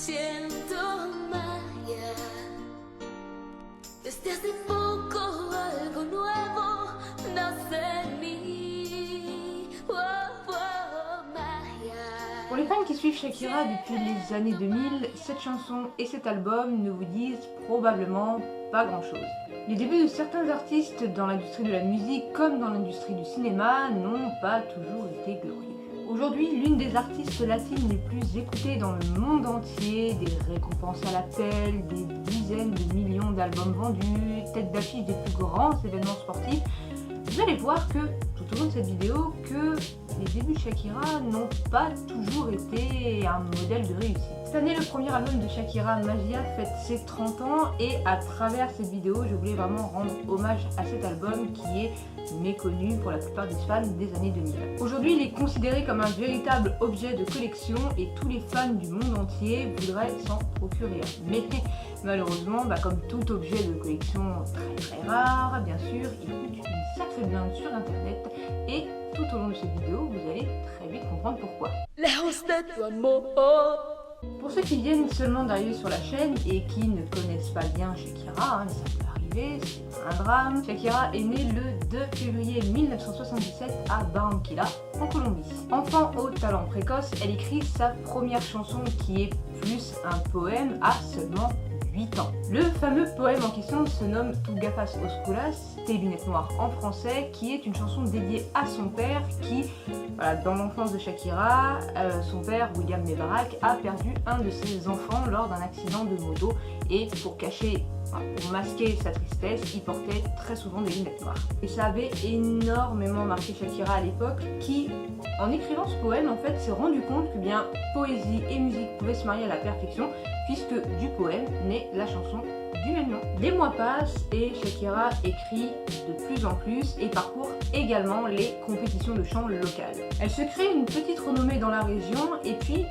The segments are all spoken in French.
siento magia. Desde hace poco algo nuevo nace en mí. Oh, oh, magia. Pour les fans qui suivent Shakira depuis les années 2000, cette chanson et cet album ne vous disent probablement pas grand chose. Les débuts de certains artistes dans l'industrie de la musique comme dans l'industrie du cinéma n'ont pas toujours été glorieux. Aujourd'hui, l'une des artistes latines les plus écoutées dans le monde entier, des récompenses à l'appel, des dizaines de millions d'albums vendus, tête d'affiche des plus grands événements sportifs, vous allez voir que, tout au long de cette vidéo, que les débuts de Shakira n'ont pas toujours été un modèle de réussite. Cette année, le premier album de Shakira, Magia, fête ses 30 ans et à travers cette vidéo, je voulais vraiment rendre hommage à cet album qui est méconnu pour la plupart des fans des années 2000. Aujourd'hui, il est considéré comme un véritable objet de collection et tous les fans du monde entier voudraient s'en procurer un. Mais malheureusement, comme tout objet de collection très rare, bien sûr, il coûte une sacrée blinde sur internet et tout au long de cette vidéo, vous allez très vite comprendre pourquoi. Lejos de tu amor. Pour ceux qui viennent seulement d'arriver sur la chaîne et qui ne connaissent pas bien Shakira, mais ça peut arriver, c'est pas un drame. Shakira est née le 2 février 1977 à Barranquilla, en Colombie. Enfant au talent précoce, elle écrit sa première chanson qui est plus un poème à seulement 8 ans. Le fameux poème en question se nomme Tu gafas oscuras, tes lunettes noires en français, qui est une chanson dédiée à son père qui, dans l'enfance de Shakira, son père, William Mebarak, a perdu un de ses enfants lors d'un accident de moto et pour masquer sa tristesse, il portait très souvent des lunettes noires. Et ça avait énormément marqué Shakira à l'époque qui, en écrivant ce poème, en fait, s'est rendu compte que bien poésie et musique pouvaient se marier à la perfection puisque du poème naît la chanson du même nom. Les mois passent et Shakira écrit de plus en plus et parcourt également les compétitions de chant locales. Elle se crée une petite renommée dans la région et puis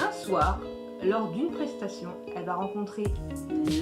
un soir, lors d'une prestation, elle va rencontrer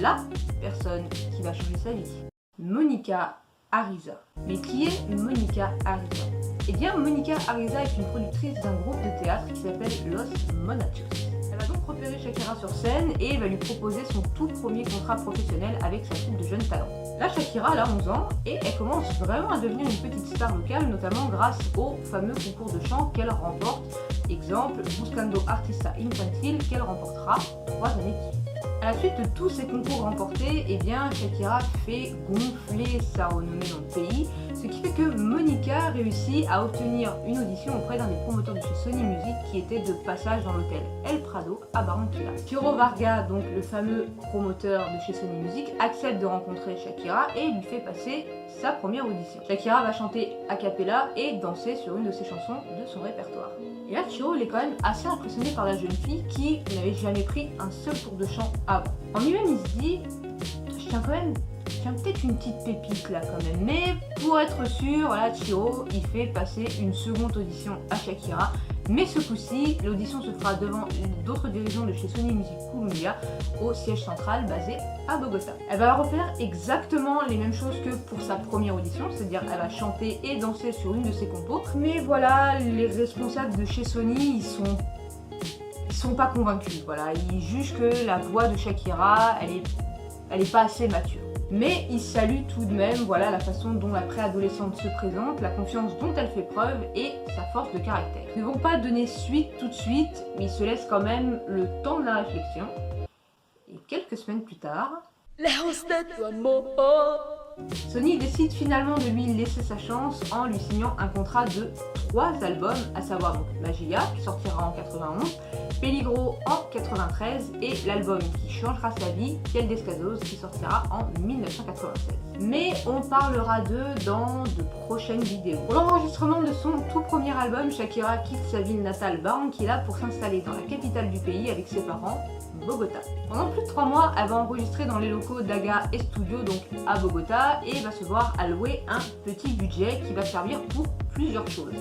la personne qui va changer sa vie, Mónica Ariza. Mais qui est Mónica Ariza? Eh bien, Mónica Ariza est une productrice d'un groupe de théâtre qui s'appelle Los Monachos. Elle va donc repérer Shakira sur scène et va lui proposer son tout premier contrat professionnel avec sa troupe de jeunes talents. Là, Shakira a 11 ans et elle commence vraiment à devenir une petite star locale, notamment grâce au fameux concours de chant qu'elle remporte. Exemple, Buscando Artista Infantil, qu'elle remportera 3 années de suite. À la suite de tous ces concours remportés, Shakira fait gonfler sa renommée dans le pays, ce qui fait que Mónica réussit à obtenir une audition auprès d'un des promoteurs de chez Sony Music qui était de passage dans l'hôtel El Prado à Barranquilla. Piero Varga, donc le fameux promoteur de chez Sony Music, accepte de rencontrer Shakira et lui fait passer sa première audition. Shakira va chanter a cappella et danser sur une de ses chansons de son répertoire. Et là, Piero est quand même assez impressionné par la jeune fille qui n'avait jamais pris un seul cours de chant avant. En lui-même, il se dit, je tiens peut-être une petite pépite là quand même. Mais pour être sûr, Piero, il fait passer une seconde audition à Shakira. Mais ce coup-ci, l'audition se fera devant d'autres dirigeants de chez Sony Music Columbia au siège central basé à Bogota. Elle va refaire exactement les mêmes choses que pour sa première audition, c'est-à-dire elle va chanter et danser sur une de ses compos. Mais voilà, les responsables de chez Sony, ils sont pas convaincus. Ils jugent que la voix de Shakira, elle est pas assez mature. Mais ils saluent tout de même la façon dont la préadolescente se présente, la confiance dont elle fait preuve et sa force de caractère. Ils ne vont pas donner suite tout de suite, mais ils se laissent quand même le temps de la réflexion. Et quelques semaines plus tard, Lejos de tu amor. Sony décide finalement de lui laisser sa chance en lui signant un contrat de 3 albums, à savoir donc Magia qui sortira en 91, Peligro en 93 et l'album qui changera sa vie, Piel d'Escazos, qui sortira en 1996. Mais on parlera d'eux dans de prochaines vidéos. Pour l'enregistrement de son tout premier album, Shakira quitte sa ville natale Barranquilla pour s'installer dans la capitale du pays avec ses parents, Bogota. Pendant plus de 3 mois, elle va enregistrer dans les locaux d'Aga Studio, donc à Bogota, et va se voir allouer un petit budget qui va servir pour plusieurs choses.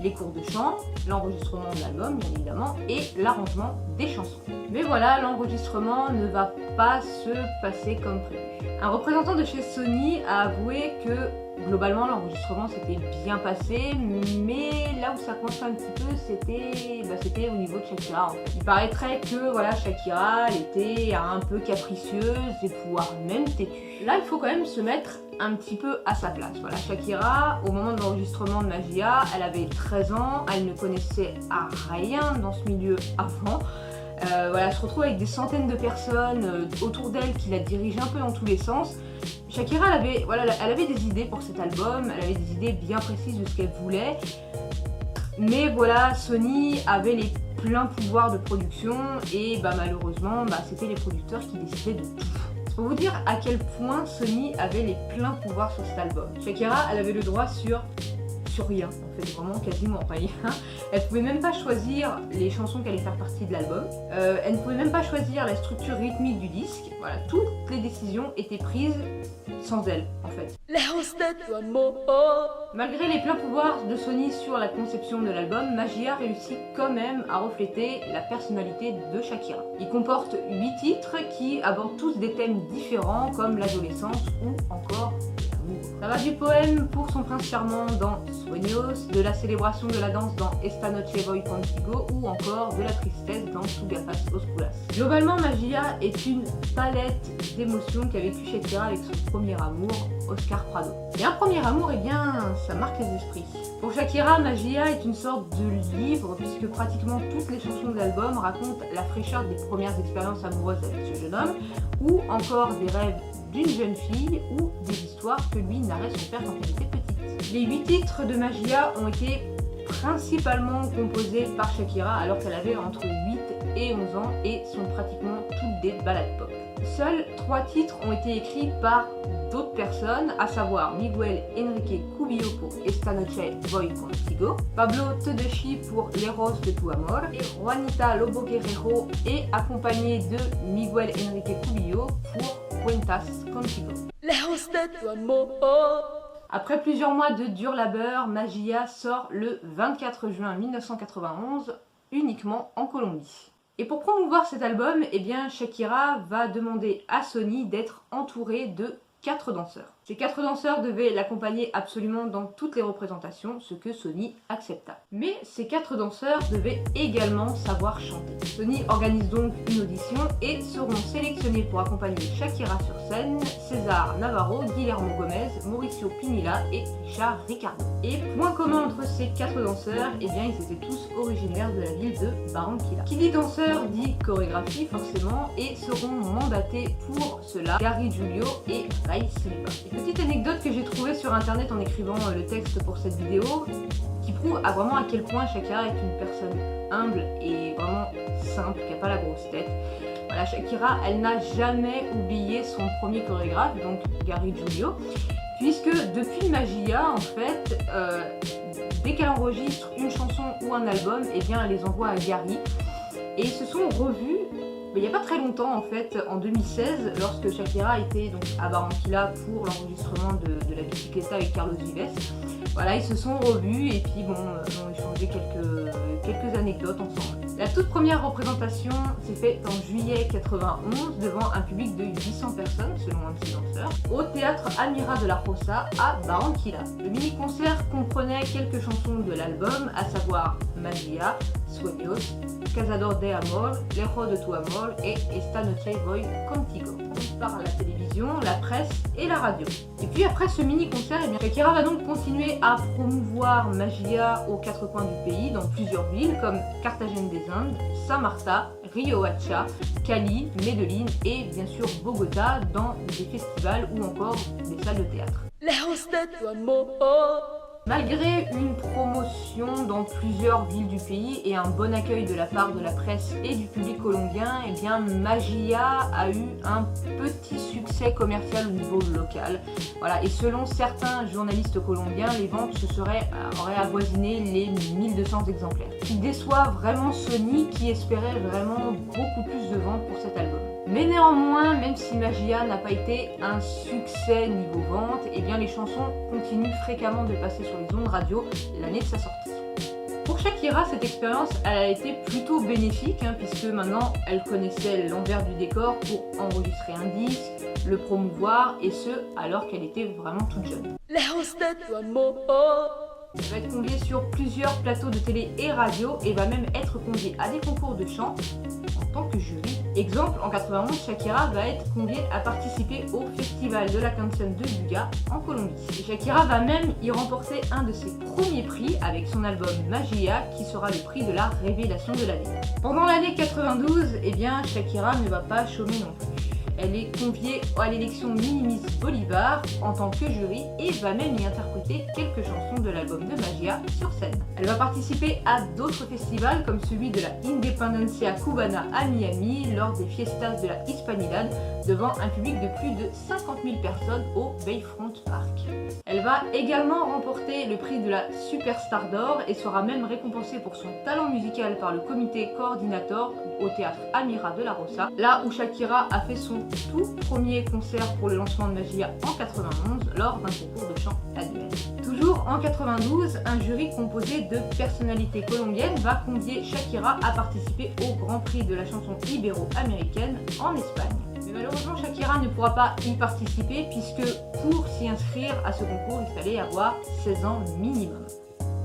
Les cours de chant, l'enregistrement de l'album bien évidemment, et l'arrangement des chansons. Mais voilà, l'enregistrement ne va pas se passer comme prévu. Un représentant de chez Sony a avoué que Globalement, l'enregistrement s'était bien passé, mais là où ça coinçait un petit peu, c'était au niveau de Shakira. En fait. Il paraîtrait que voilà, Shakira, elle était un peu capricieuse et voire même têtue. Là, il faut quand même se mettre un petit peu à sa place. Voilà, Shakira, au moment de l'enregistrement de Magia, elle avait 13 ans, elle ne connaissait rien dans ce milieu avant. Voilà, elle se retrouve avec des centaines de personnes autour d'elle qui la dirigent un peu dans tous les sens. Shakira, elle avait des idées pour cet album, elle avait des idées bien précises de ce qu'elle voulait. Mais voilà, Sony avait les pleins pouvoirs de production et malheureusement, c'était les producteurs qui décidaient de tout. C'est pour vous dire à quel point Sony avait les pleins pouvoirs sur cet album. Shakira, elle avait le droit sur rien, en fait, vraiment quasiment rien. Elle pouvait même pas choisir les chansons qui allaient faire partie de l'album. Elle ne pouvait même pas choisir la structure rythmique du disque. Voilà, toutes les décisions étaient prises sans elle, en fait. Lejos de tu amor. Malgré les pleins pouvoirs de Sony sur la conception de l'album, Magia réussit quand même à refléter la personnalité de Shakira. Il comporte 8 titres qui abordent tous des thèmes différents comme l'adolescence ou encore l'amour. Ça va du poème pour son prince charmant dans Sueños, de la célébration de la danse dans Esta noche voy contigo ou encore de la tristesse dans Tu gafas oscuras. Globalement, Magia est une palette d'émotions qu'a vécu Shakira avec son premier amour, Oscar Prado. Et un premier amour, ça marque les esprits. Pour Shakira, Magia est une sorte de livre puisque pratiquement toutes les chansons de l'album racontent la fraîcheur des premières expériences amoureuses avec ce jeune homme ou encore des rêves d'une jeune fille ou des histoires que lui narrait son père quand elle était petite. Les 8 titres de Magia ont été principalement composés par Shakira alors qu'elle avait entre 8 et 11 ans et sont pratiquement toutes des ballades pop. Seuls 3 titres ont été écrits par d'autres personnes, à savoir Miguel Enrique Cubillo pour Esta noche voy contigo, Pablo Tedeschi pour Lejos de tu amor et Juanita Lobo Guerrero est accompagnée de Miguel Enrique Cubillo pour Cuentas contigo. Lejos de tu amor. Après plusieurs mois de dur labeur, Magia sort le 24 juin 1991 uniquement en Colombie. Et pour promouvoir cet album, Shakira va demander à Sony d'être entourée de 4 danseurs. Ces 4 danseurs devaient l'accompagner absolument dans toutes les représentations, ce que Sony accepta. Mais ces 4 danseurs devaient également savoir chanter. Sony organise donc une audition et seront sélectionnés pour accompagner Shakira sur scène César Navarro, Guillermo Gomez, Mauricio Pinilla et Richard Ricardo. Et point commun entre ces 4 danseurs, ils étaient tous originaires de la ville de Barranquilla. Qui dit danseur dit chorégraphie forcément et seront mandatés pour cela Gary Julio et Ray Silva. Petite anecdote que j'ai trouvée sur internet en écrivant le texte pour cette vidéo qui prouve vraiment à quel point Shakira est une personne humble et vraiment simple, qui n'a pas la grosse tête. Voilà, Shakira, elle n'a jamais oublié son premier chorégraphe, donc Gary Julio, puisque depuis Magia, en fait, dès qu'elle enregistre une chanson ou un album, elle les envoie à Gary et ils se sont revus. Il n'y a pas très longtemps en fait, en 2016, lorsque Shakira était donc à Barranquilla pour l'enregistrement de la Bicicleta avec Carlos Vives. Voilà, ils se sont revus et puis ont échangé quelques anecdotes ensemble. La toute première représentation s'est faite en juillet 91 devant un public de 800 personnes selon un de ses danseurs, au théâtre Almira de la Rosa à Barranquilla. Le mini-concert comprenait quelques chansons de l'album, à savoir Magia, Sueños, Cazador de Amor, Lejos de tu amor et Esta noche voy contigo. Par la télévision, la presse et la radio. Et puis après ce mini-concert, Shakira va donc continuer à promouvoir Magia aux 4 coins du pays, dans plusieurs villes comme Cartagena des Indes, Saint Marta, Riohacha, Cali, Medellín et bien sûr Bogota dans des festivals ou encore des salles de théâtre. Lejos de tu amor. Malgré une promotion dans plusieurs villes du pays et un bon accueil de la part de la presse et du public colombien, Magia a eu un petit succès commercial au niveau local. Voilà, et selon certains journalistes colombiens, les ventes auraient avoisiné les 1200 exemplaires. Ce qui déçoit vraiment Sony qui espérait vraiment beaucoup plus de ventes pour cet album. Mais néanmoins, même si Magia n'a pas été un succès niveau vente, les chansons continuent fréquemment de passer sur les ondes radio l'année de sa sortie. Pour Pour Shakira, cette expérience elle a été plutôt bénéfique puisque maintenant elle connaissait l'envers du décor pour enregistrer un disque, le promouvoir et ce alors qu'elle était vraiment toute jeune. Lejos de tu amor. Elle va être conviée sur plusieurs plateaux de télé et radio et va même être conviée à des concours de chant en tant que jury. Exemple, en 91, Shakira va être conviée à participer au festival de la canción de Buga en Colombie. Et Shakira va même y remporter un de ses premiers prix avec son album Magia qui sera le prix de la révélation de l'année. Pendant l'année 92, Shakira ne va pas chômer non plus. Elle est conviée à l'élection Mini Miss Bolivar en tant que jury et va même y interpréter quelques chansons de l'album de Magia sur scène. Elle va participer à d'autres festivals comme celui de la Independencia Cubana à Miami lors des Fiestas de la Hispanidad devant un public de plus de 50 000 personnes au Bayfront Park. Elle va également remporter le prix de la Superstar d'Or et sera même récompensée pour son talent musical par le comité coordinateur au théâtre Amira de la Rosa, là où Shakira a fait son tout premier concert pour le lancement de Magia en 91 lors d'un concours de chant annuel. Toujours en 92, un jury composé de personnalités colombiennes va convier Shakira à participer au Grand Prix de la chanson ibéro-américaine en Espagne. Mais malheureusement, Shakira ne pourra pas y participer puisque pour s'y inscrire à ce concours, il fallait avoir 16 ans minimum.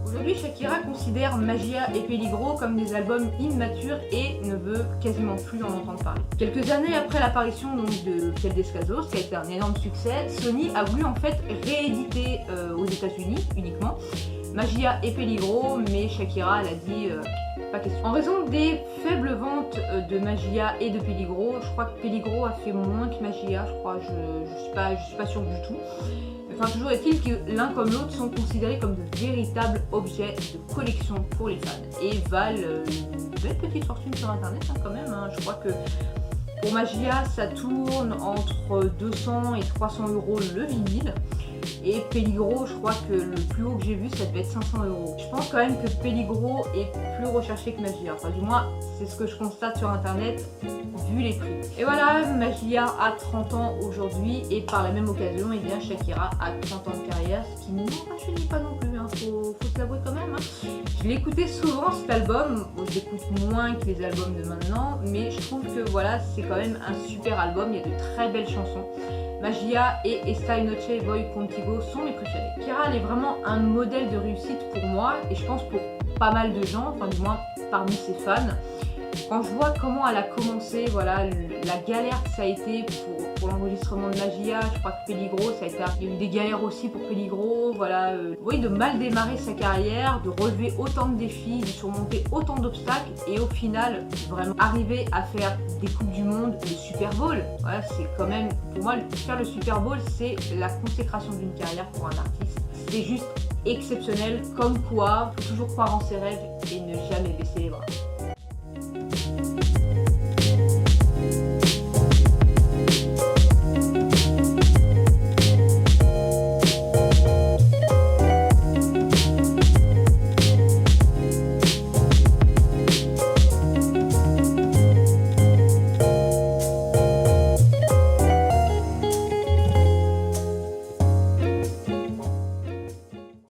Aujourd'hui, Shakira considère Magia et Peligro comme des albums immatures et ne veut quasiment plus en entendre parler. Quelques années après l'apparition de Piel Descalzos, qui a été un énorme succès, Sony a voulu en fait rééditer aux États-Unis uniquement Magia et Peligro, mais Shakira elle a dit pas question. En raison des faibles ventes de Magia et de Peligro, je crois que Peligro a fait moins que Magia, je crois, je suis pas sûre du tout. Enfin, toujours est-il que l'un comme l'autre sont considérés comme de véritables objets de collection pour les fans et valent une belle petite fortune sur internet quand même. Je crois que pour Magia ça tourne entre 200 et 300 euros le vinyle. Et Peligro, je crois que le plus haut que j'ai vu, ça devait être 500 euros. Je pense quand même que Peligro est plus recherché que Magia. Enfin, du moins, c'est ce que je constate sur internet, vu les prix. Et voilà, Magia a 30 ans aujourd'hui, et par la même occasion, Shakira a 30 ans de carrière, ce qui ne rajeunit pas non plus, faut se l'avouer quand même. Je l'écoutais souvent cet album, je l'écoute moins que les albums de maintenant, mais je trouve que voilà, c'est quand même un super album, il y a de très belles chansons. Magia et Esta Noche Voy Contigo sont mes préférés. Shakira, elle est vraiment un modèle de réussite pour moi et je pense pour pas mal de gens, enfin du moins parmi ses fans. Quand je vois comment elle a commencé, voilà, la galère que ça a été pour l'enregistrement de Magia, je crois que Peligro, il y a eu des galères aussi pour Peligro, voilà, oui, de mal démarrer sa carrière, de relever autant de défis, de surmonter autant d'obstacles et au final, vraiment arriver à faire des Coupes du Monde, le Super Bowl, voilà, c'est quand même, pour moi, faire le Super Bowl, c'est la consécration d'une carrière pour un artiste. C'est juste exceptionnel, comme quoi, faut toujours croire en ses rêves et ne jamais baisser les bras.